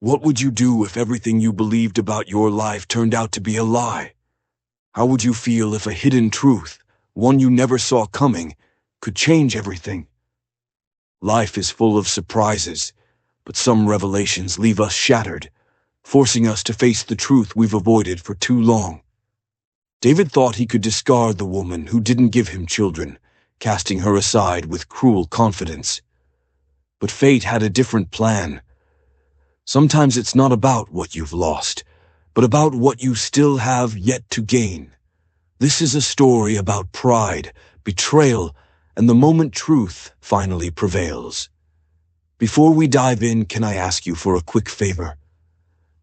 What would you do if everything you believed about your life turned out to be a lie? How would you feel if a hidden truth, one you never saw coming, could change everything? Life is full of surprises, but some revelations leave us shattered, forcing us to face the truth we've avoided for too long. David thought he could discard the woman who didn't give him children, casting her aside with cruel confidence. But fate had a different plan. Sometimes it's not about what you've lost, but about what you still have yet to gain. This is a story about pride, betrayal, and the moment truth finally prevails. Before we dive in, can I ask you for a quick favor?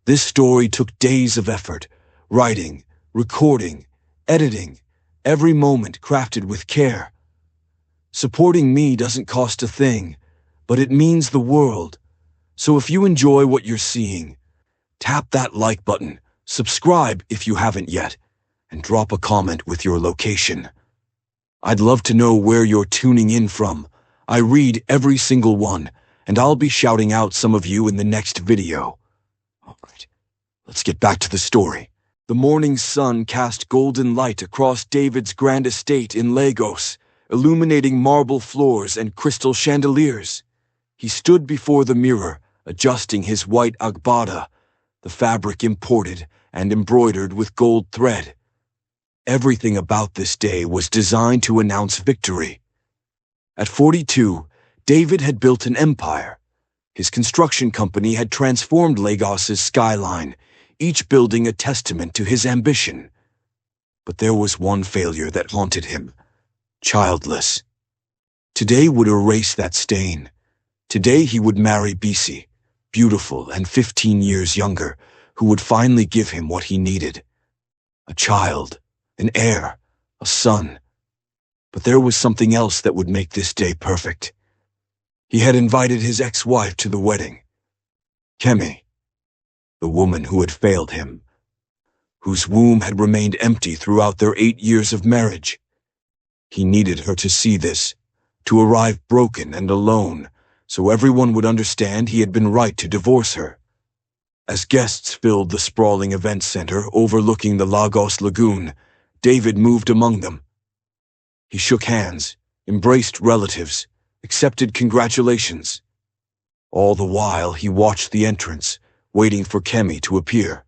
This story took days of effort, writing, recording, editing, every moment crafted with care. Supporting me doesn't cost a thing, but it means the world. So if you enjoy what you're seeing, tap that like button, subscribe if you haven't yet, and drop a comment with your location. I'd love to know where you're tuning in from. I read every single one, and I'll be shouting out some of you in the next video. All right, let's get back to the story. The morning sun cast golden light across David's grand estate in Lagos, illuminating marble floors and crystal chandeliers. He stood before the mirror, adjusting his white agbada, the fabric imported and embroidered with gold thread. Everything about this day was designed to announce victory. At 42, David had built an empire. His construction company had transformed Lagos's skyline, each building a testament to his ambition. But there was one failure that haunted him: childless. Today would erase that stain. Today he would marry Bisi, beautiful and 15 years younger, who would finally give him what he needed: a child, an heir, a son. But there was something else that would make this day perfect. He had invited his ex-wife to the wedding. Kemi, the woman who had failed him, whose womb had remained empty throughout their 8 years of marriage. He needed her to see this, to arrive broken and alone, so everyone would understand he had been right to divorce her. As guests filled the sprawling event center overlooking the Lagos Lagoon, David moved among them. He shook hands, embraced relatives, accepted congratulations. All the while he watched the entrance, waiting for Kemi to appear.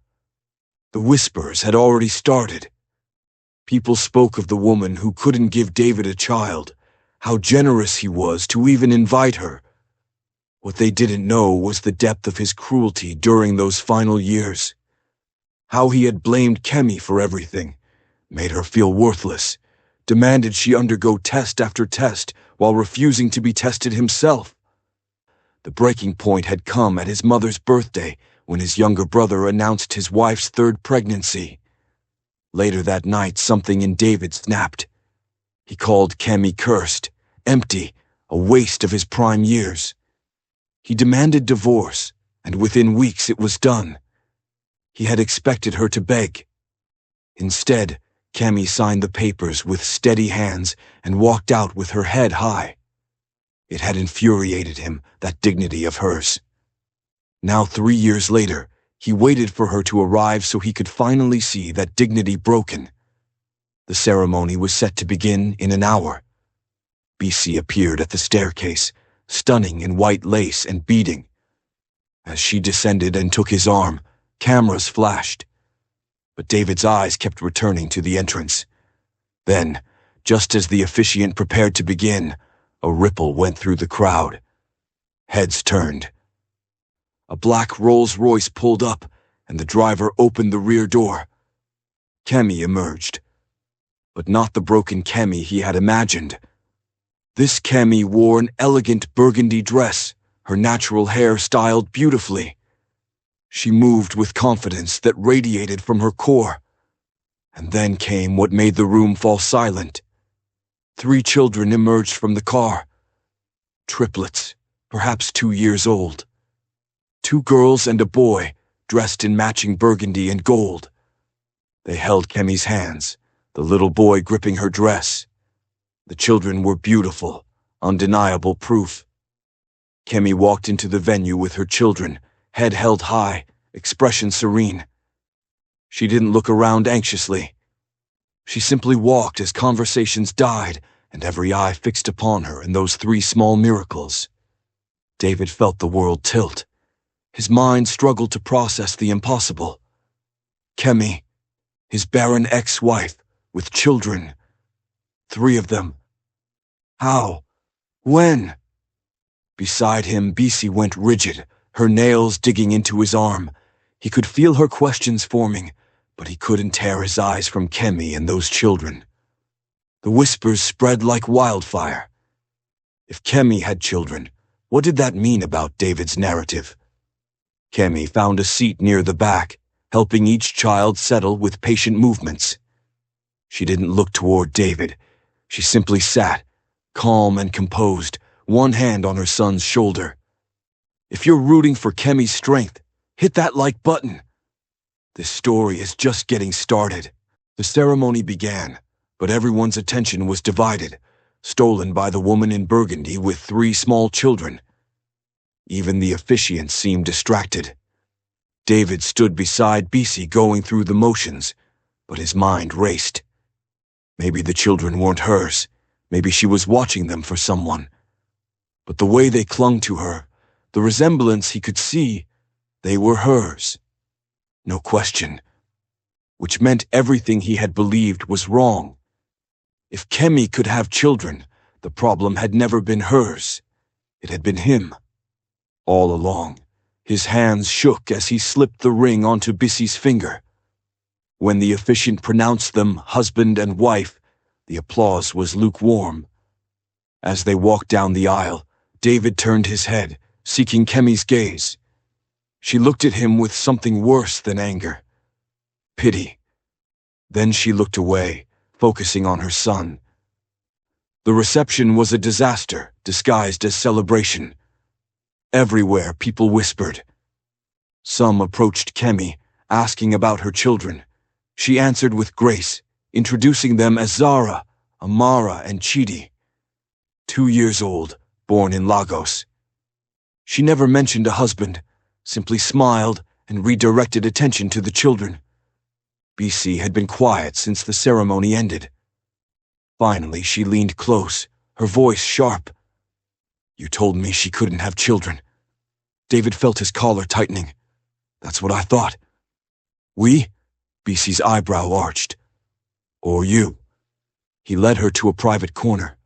The whispers had already started. People spoke of the woman who couldn't give David a child, how generous he was to even invite her. What they didn't know was the depth of his cruelty during those final years. How he had blamed Kemi for everything, made her feel worthless, demanded she undergo test after test while refusing to be tested himself. The breaking point had come at his mother's birthday when his younger brother announced his wife's third pregnancy. Later that night, something in David snapped. He called Kemi cursed, empty, a waste of his prime years. He demanded divorce, and within weeks it was done. He had expected her to beg. Instead, Kemi signed the papers with steady hands and walked out with her head high. It had infuriated him, that dignity of hers. Now 3 years later, he waited for her to arrive so he could finally see that dignity broken. The ceremony was set to begin in an hour. Bisi appeared at the staircase, stunning in white lace and beading. As she descended and took his arm, cameras flashed. But David's eyes kept returning to the entrance. Then, just as the officiant prepared to begin, a ripple went through the crowd. Heads turned. A black Rolls-Royce pulled up, and the driver opened the rear door. Kemi emerged. But not the broken Kemi he had imagined. This Kemi wore an elegant burgundy dress, her natural hair styled beautifully. She moved with confidence that radiated from her core. And then came what made the room fall silent. 3 children emerged from the car. Triplets, perhaps 2 years old. 2 girls and a boy, dressed in matching burgundy and gold. They held Kemi's hands, the little boy gripping her dress. The children were beautiful, undeniable proof. Kemi walked into the venue with her children, head held high, expression serene. She didn't look around anxiously. She simply walked as conversations died and every eye fixed upon her and those three small miracles. David felt the world tilt. His mind struggled to process the impossible. Kemi, his barren ex-wife, with children. 3 of them. How? When? Beside him, Bisi went rigid, her nails digging into his arm. He could feel her questions forming, but he couldn't tear his eyes from Kemi and those children. The whispers spread like wildfire. If Kemi had children, what did that mean about David's narrative? Kemi found a seat near the back, helping each child settle with patient movements. She didn't look toward David. She simply sat, calm and composed, one hand on her son's shoulder. If you're rooting for Kemi's strength, hit that like button. This story is just getting started. The ceremony began, but everyone's attention was divided, stolen by the woman in burgundy with 3 small children. Even the officiants seemed distracted. David stood beside Bisi going through the motions, but his mind raced. Maybe the children weren't hers. Maybe she was watching them for someone. But the way they clung to her, the resemblance he could see, they were hers. No question. Which meant everything he had believed was wrong. If Kemi could have children, the problem had never been hers. It had been him. All along, his hands shook as he slipped the ring onto Bisi's finger. When the officiant pronounced them husband and wife, the applause was lukewarm. As they walked down the aisle, David turned his head, seeking Kemi's gaze. She looked at him with something worse than anger. Pity. Then she looked away, focusing on her son. The reception was a disaster, disguised as celebration. Everywhere, people whispered. Some approached Kemi, asking about her children. She answered with grace, introducing them as Zara, Amara, and Chidi. 2 years old, born in Lagos. She never mentioned a husband, simply smiled and redirected attention to the children. Bisi had been quiet since the ceremony ended. Finally, she leaned close, her voice sharp. You told me she couldn't have children. David felt his collar tightening. That's what I thought. We? Bisi's eyebrow arched. Or you. He led her to a private corner.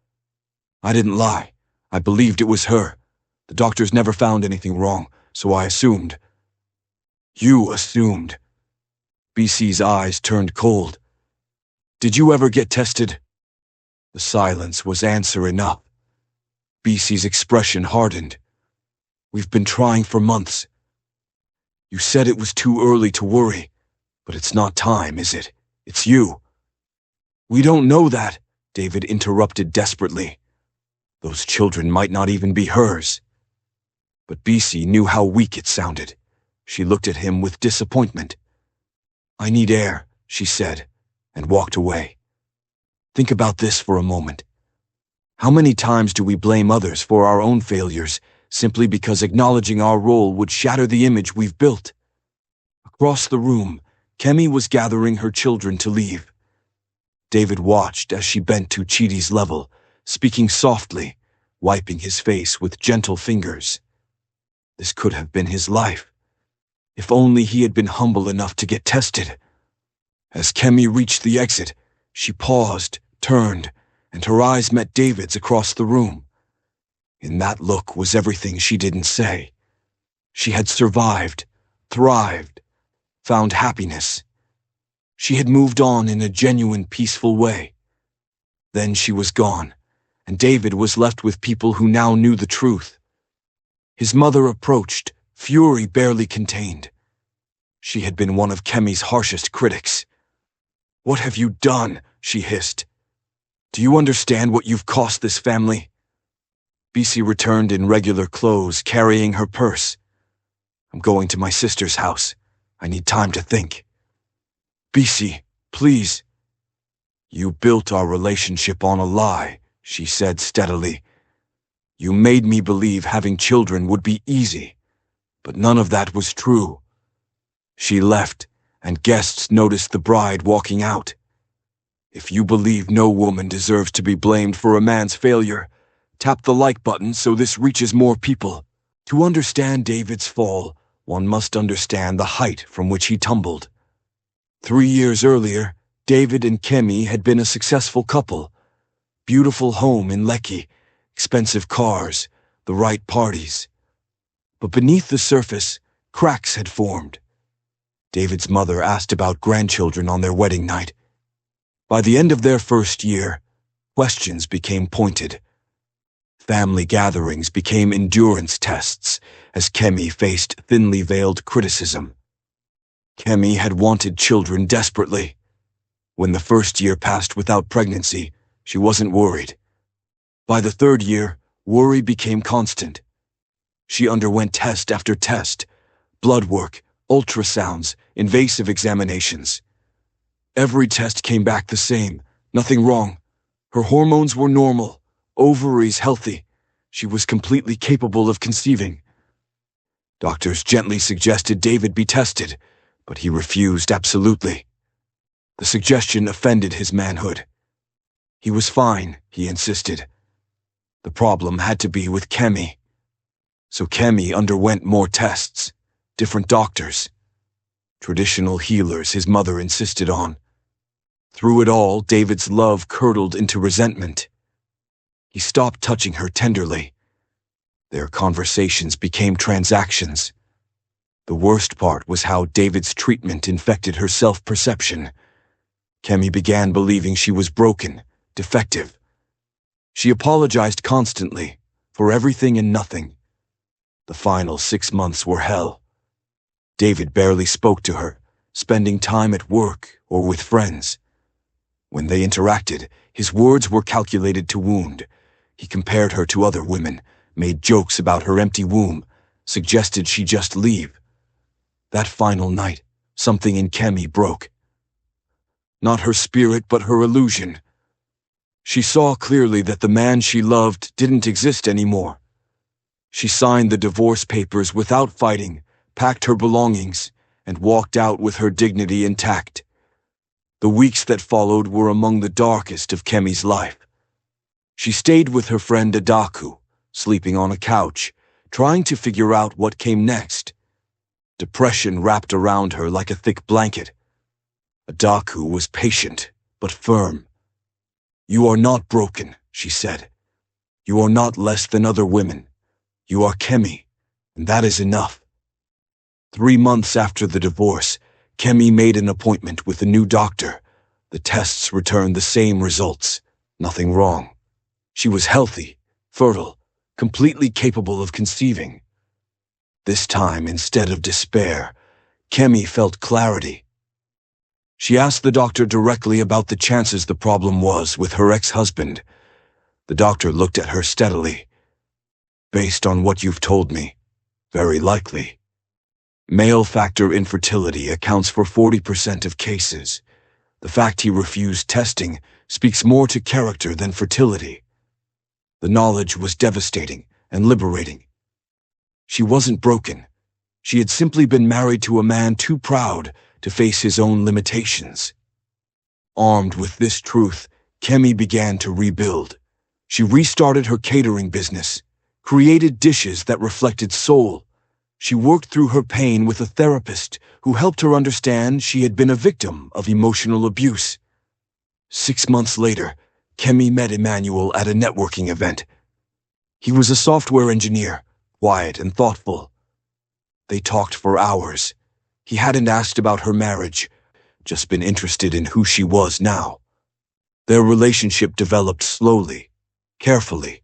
I didn't lie. I believed it was her. The doctors never found anything wrong, so I assumed. You assumed. Bisi's eyes turned cold. Did you ever get tested? The silence was answer enough. Bisi's expression hardened. We've been trying for months. You said it was too early to worry, but it's not time, is it? It's you. We don't know that, David interrupted desperately. Those children might not even be hers. But Bisi knew how weak it sounded. She looked at him with disappointment. I need air, she said, and walked away. Think about this for a moment. How many times do we blame others for our own failures simply because acknowledging our role would shatter the image we've built? Across the room, Kemi was gathering her children to leave. David watched as she bent to Chidi's level, speaking softly, wiping his face with gentle fingers. This could have been his life. If only he had been humble enough to get tested. As Kemi reached the exit, she paused, turned, and her eyes met David's across the room. In that look was everything she didn't say. She had survived, thrived, found happiness. She had moved on in a genuine, peaceful way. Then she was gone, and David was left with people who now knew the truth. His mother approached, fury barely contained. She had been one of Kemi's harshest critics. What have you done? She hissed. Do you understand what you've cost this family? Bisi returned in regular clothes, carrying her purse. I'm going to my sister's house. I need time to think. Bisi, please. You built our relationship on a lie, she said steadily. You made me believe having children would be easy. But none of that was true. She left, and guests noticed the bride walking out. If you believe no woman deserves to be blamed for a man's failure, tap the like button so this reaches more people. To understand David's fall, one must understand the height from which he tumbled. 3 years earlier, David and Kemi had been a successful couple. Beautiful home in Lekki, expensive cars, the right parties. But beneath the surface, cracks had formed. David's mother asked about grandchildren on their wedding night. By the end of their first year, questions became pointed. Family gatherings became endurance tests as Kemi faced thinly veiled criticism. Kemi had wanted children desperately. When the first year passed without pregnancy, she wasn't worried. By the third year, worry became constant. She underwent test after test, blood work, ultrasounds, invasive examinations. Every test came back the same, nothing wrong. Her hormones were normal, ovaries healthy. She was completely capable of conceiving. Doctors gently suggested David be tested, but he refused absolutely. The suggestion offended his manhood. He was fine, he insisted. The problem had to be with Kemi. So Kemi underwent more tests, different doctors, traditional healers his mother insisted on. Through it all, David's love curdled into resentment. He stopped touching her tenderly. Their conversations became transactions. The worst part was how David's treatment infected her self-perception. Kemi began believing she was broken, defective. She apologized constantly, for everything and nothing. The final 6 months were hell. David barely spoke to her, spending time at work or with friends. When they interacted, his words were calculated to wound. He compared her to other women, made jokes about her empty womb, suggested she just leave. That final night, something in Kemi broke. Not her spirit, but her illusion. She saw clearly that the man she loved didn't exist anymore. She signed the divorce papers without fighting, packed her belongings, and walked out with her dignity intact. The weeks that followed were among the darkest of Kemi's life. She stayed with her friend Adaku, sleeping on a couch, trying to figure out what came next. Depression wrapped around her like a thick blanket. Adaku was patient, but firm. "You are not broken," she said. "You are not less than other women. You are Kemi, and that is enough." 3 months after the divorce, Kemi made an appointment with a new doctor. The tests returned the same results. Nothing wrong. She was healthy, fertile, completely capable of conceiving. This time, instead of despair, Kemi felt clarity. She asked the doctor directly about the chances the problem was with her ex-husband. The doctor looked at her steadily. "Based on what you've told me, very likely. Male factor infertility accounts for 40% of cases. The fact he refused testing speaks more to character than fertility." The knowledge was devastating and liberating. She wasn't broken. She had simply been married to a man too proud to face his own limitations. Armed with this truth, Kemi began to rebuild. She restarted her catering business, created dishes that reflected soul. She worked through her pain with a therapist who helped her understand she had been a victim of emotional abuse. 6 months later, Kemi met Emmanuel at a networking event. He was a software engineer, quiet and thoughtful. They talked for hours. He hadn't asked about her marriage, just been interested in who she was now. Their relationship developed slowly, carefully.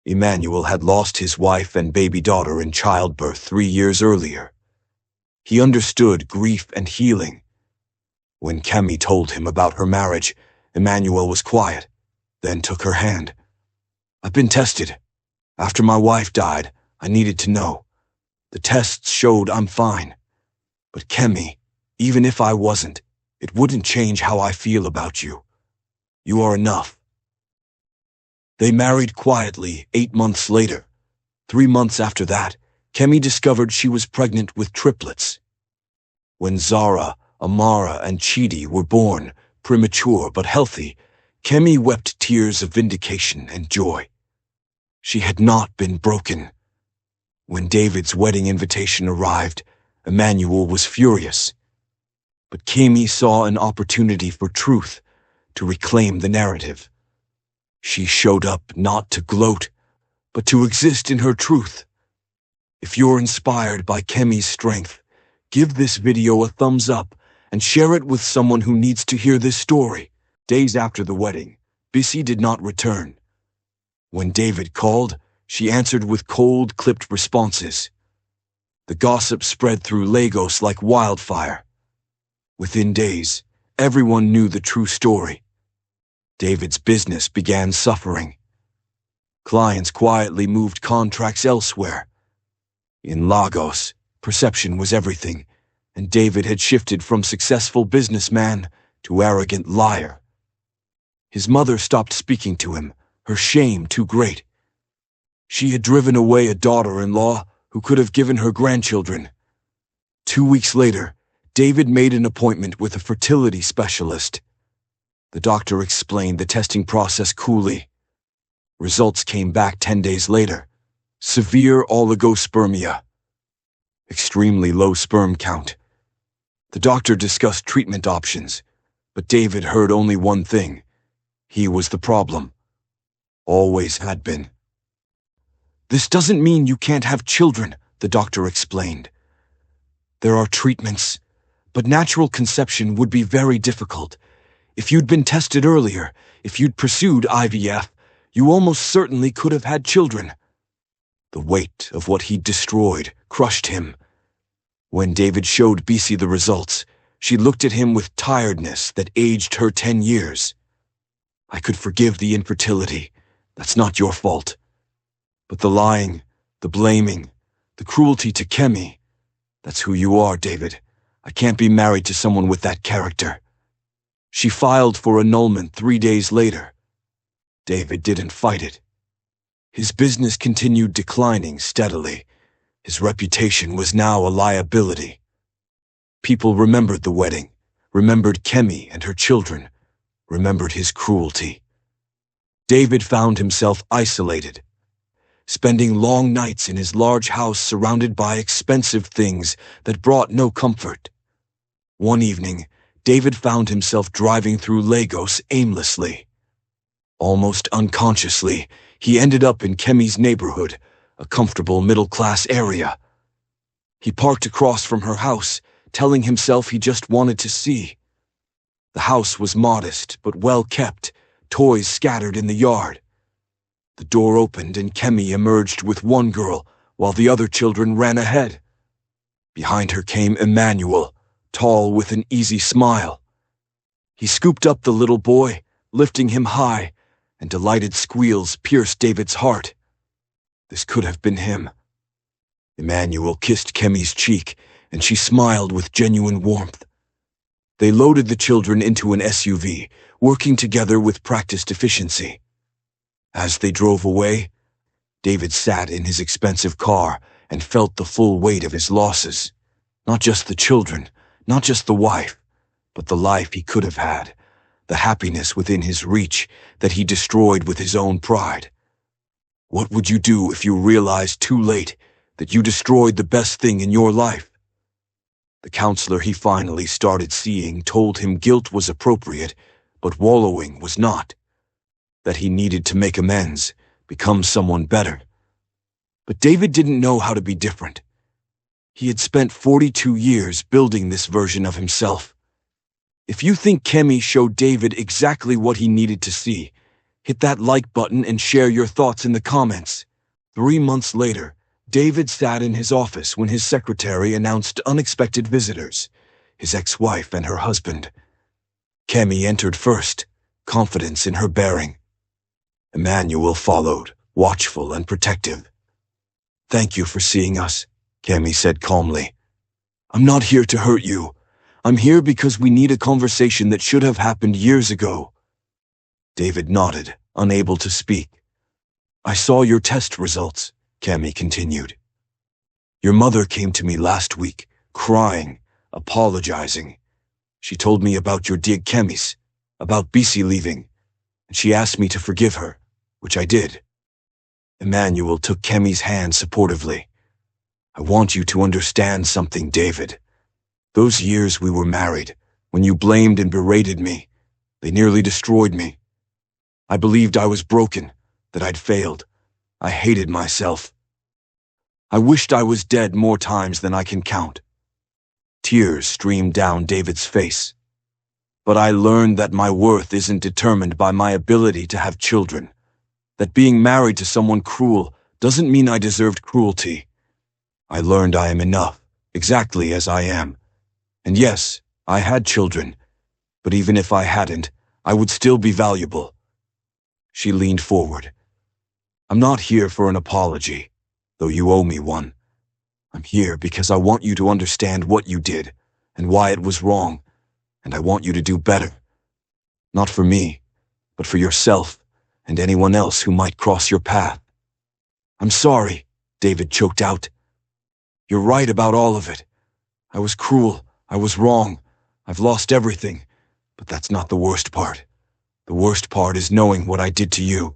Emmanuel had lost his wife and baby daughter in childbirth 3 years earlier. He understood grief and healing. When Kemi told him about her marriage, Emmanuel was quiet, then took her hand. "I've been tested. After my wife died, I needed to know. The tests showed I'm fine. But Kemi, even if I wasn't, it wouldn't change how I feel about you. You are enough." They married quietly 8 months later. 3 months after that, Kemi discovered she was pregnant with triplets. When Zara, Amara, and Chidi were born, premature but healthy, Kemi wept tears of vindication and joy. She had not been broken. When David's wedding invitation arrived, Emmanuel was furious. But Kemi saw an opportunity for truth, to reclaim the narrative. She showed up not to gloat, but to exist in her truth. If you're inspired by Kemi's strength, give this video a thumbs up and share it with someone who needs to hear this story. Days after the wedding, Bissy did not return. When David called, she answered with cold, clipped responses. The gossip spread through Lagos like wildfire. Within days, everyone knew the true story. David's business began suffering. Clients quietly moved contracts elsewhere. In Lagos, perception was everything, and David had shifted from successful businessman to arrogant liar. His mother stopped speaking to him, her shame too great. She had driven away a daughter-in-law who could have given her grandchildren. 2 weeks later, David made an appointment with a fertility specialist. The doctor explained the testing process coolly. Results came back 10 days later. Severe oligospermia. Extremely low sperm count. The doctor discussed treatment options, but David heard only one thing. He was the problem. Always had been. This doesn't mean you can't have children, the doctor explained. There are treatments, but natural conception would be very difficult. If you'd been tested earlier, if you'd pursued IVF, you almost certainly could have had children. The weight of what he'd destroyed crushed him. When David showed Bissy the results, she looked at him with tiredness that aged her 10 years. I could forgive the infertility. That's not your fault. But the lying, the blaming, the cruelty to Kemi, that's who you are, David. I can't be married to someone with that character. She filed for annulment 3 days later. David didn't fight it. His business continued declining steadily. His reputation was now a liability. People remembered the wedding, remembered Kemi and her children, remembered his cruelty. David found himself isolated, spending long nights in his large house surrounded by expensive things that brought no comfort. One evening, David found himself driving through Lagos aimlessly. Almost unconsciously, he ended up in Kemi's neighborhood, a comfortable middle-class area. He parked across from her house, telling himself he just wanted to see. The house was modest but well-kept, toys scattered in the yard. The door opened and Kemi emerged with one girl, while the other children ran ahead. Behind her came Emmanuel, tall with an easy smile. He scooped up the little boy, lifting him high, and delighted squeals pierced David's heart. This could have been him. Emmanuel kissed Kemi's cheek, and she smiled with genuine warmth. They loaded the children into an SUV, working together with practiced efficiency. As they drove away, David sat in his expensive car and felt the full weight of his losses. Not just the children, not just the wife, but the life he could have had, the happiness within his reach that he destroyed with his own pride. What would you do if you realized too late that you destroyed the best thing in your life? The counselor he finally started seeing told him guilt was appropriate, but wallowing was not. That he needed to make amends, become someone better. But David didn't know how to be different. He had spent 42 years building this version of himself. If you think Kemi showed David exactly what he needed to see, hit that like button and share your thoughts in the comments. 3 months later, David sat in his office when his secretary announced unexpected visitors, his ex-wife and her husband. Kemi entered first, confidence in her bearing. Emmanuel followed, watchful and protective. "Thank you for seeing us," Kemi said calmly. "I'm not here to hurt you. I'm here because we need a conversation that should have happened years ago." David nodded, unable to speak. "I saw your test results," Kemi continued. Your mother came to me last week, crying, apologizing. She told me about your dear Kemis, about Bisi leaving, and she asked me to forgive her, which I did. Emmanuel took Kemi's hand supportively. I want you to understand something, David. Those years we were married, when you blamed and berated me, they nearly destroyed me. I believed I was broken, that I'd failed. I hated myself. I wished I was dead more times than I can count. Tears streamed down David's face. But I learned that my worth isn't determined by my ability to have children. That being married to someone cruel doesn't mean I deserved cruelty. I learned I am enough, exactly as I am. And yes, I had children, but even if I hadn't, I would still be valuable. She leaned forward. I'm not here for an apology, though you owe me one. I'm here because I want you to understand what you did and why it was wrong, and I want you to do better. Not for me, but for yourself and anyone else who might cross your path. I'm sorry, David choked out. You're right about all of it. I was cruel. I was wrong. I've lost everything. But that's not the worst part. The worst part is knowing what I did to you.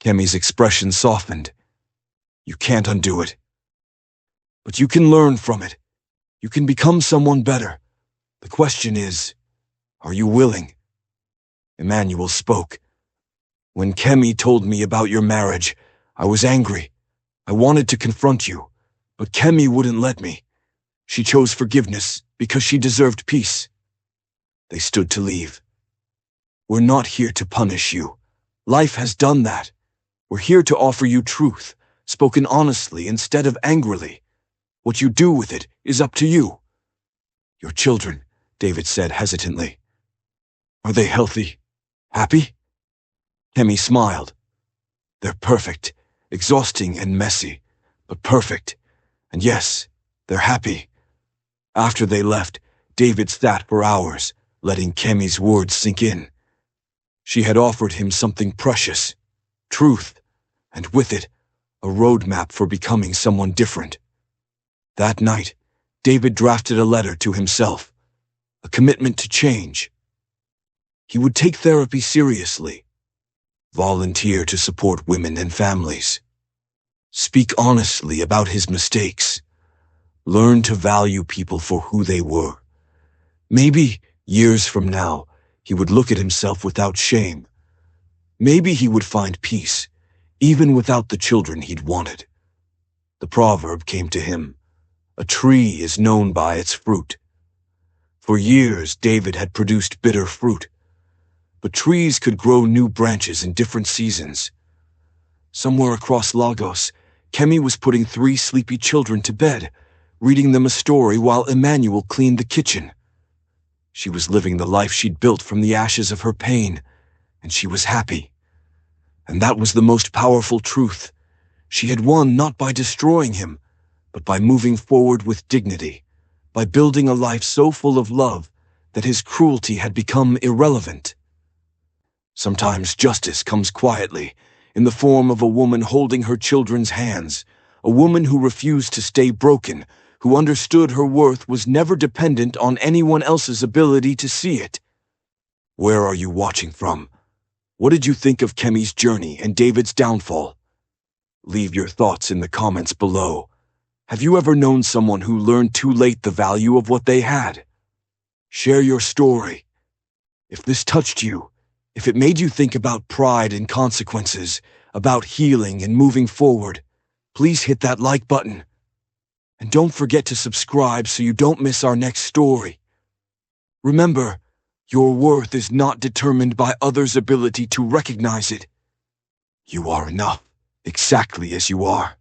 Kemi's expression softened. You can't undo it. But you can learn from it. You can become someone better. The question is, are you willing? Emmanuel spoke. When Kemi told me about your marriage, I was angry. I wanted to confront you, but Kemi wouldn't let me. She chose forgiveness because she deserved peace. They stood to leave. We're not here to punish you. Life has done that. We're here to offer you truth, spoken honestly instead of angrily. What you do with it is up to you. Your children, David said hesitantly. Are they healthy? Happy? Kemi smiled. They're perfect, exhausting and messy, but perfect. And yes, they're happy. After they left, David sat for hours, letting Kemi's words sink in. She had offered him something precious, truth, and with it, a roadmap for becoming someone different. That night, David drafted a letter to himself, a commitment to change. He would take therapy seriously, volunteer to support women and families, speak honestly about his mistakes, learn to value people for who they were. Maybe, years from now, he would look at himself without shame. Maybe he would find peace, even without the children he'd wanted. The proverb came to him, a tree is known by its fruit. For years, David had produced bitter fruit, but trees could grow new branches in different seasons. Somewhere across Lagos, Kemi was putting 3 sleepy children to bed, reading them a story while Emmanuel cleaned the kitchen. She was living the life she'd built from the ashes of her pain, and she was happy. And that was the most powerful truth. She had won not by destroying him, but by moving forward with dignity, by building a life so full of love that his cruelty had become irrelevant. Sometimes justice comes quietly, in the form of a woman holding her children's hands, a woman who refused to stay broken, who understood her worth was never dependent on anyone else's ability to see it. Where are you watching from? What did you think of Kemi's journey and David's downfall? Leave your thoughts in the comments below. Have you ever known someone who learned too late the value of what they had? Share your story. If this touched you, if it made you think about pride and consequences, about healing and moving forward, please hit that like button. And don't forget to subscribe so you don't miss our next story. Remember, your worth is not determined by others' ability to recognize it. You are enough, exactly as you are.